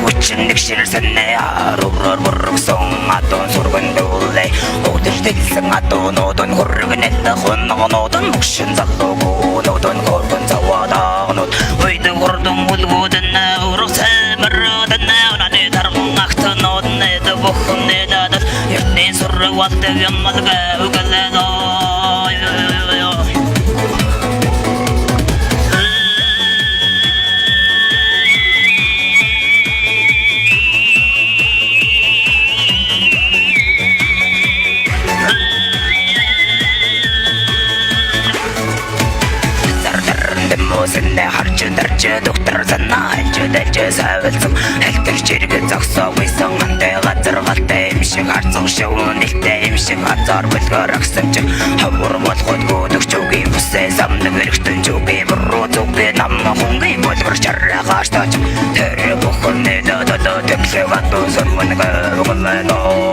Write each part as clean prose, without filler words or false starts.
хүчнэгшэр сэнэ аруур бүргсэн атон сурганд үлээ өдөр дэлсэн атонуудын хөргөнэт хонногнууд мөкшин залууг нуудын горгон заваадаанууд үйд гордон үлгүүдэн урсэмэрдэн наны тархан ахтнууд нэд бохн нэдад ертний сург валдаг ямалга угалаа Сэнэ харч дарч доктор санаач дэж савэлцэн хэлтэр чирэг зогсоо гүйсэн антай газар галтай юм шиг харцсан шивэн нэлтэй юм шиг газар бэлгэр агсан чи хавар болгоод гүдэгч үгийн бүсээ самнаг эргтэн зүги буруу зүги намма хунги болгор чараагаар тач тэр бүхэн нэдэ тэглээ гатуу сэрмэнэг угалаа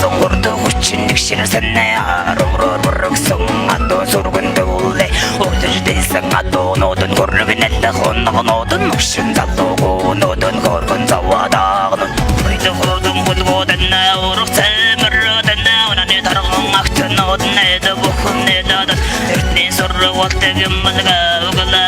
Сонгорд хүчнэгшэр сэнэ аруур бүргсэн атон сурганд үлээ өдөр дэлсэн атонуудын хөргөнэт хонногнууд мөкшин залууг нуудын горгон заваадаанууд үйд гордон бүлгүүдэн урсэмэрдэн наны тархан ахтнууд нэд бохн нэдад ертний сург валдаг ямалга угалаа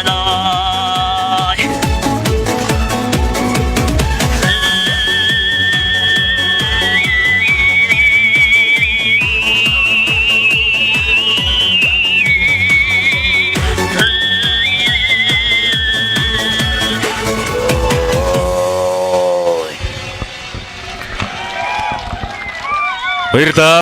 баярлалаа.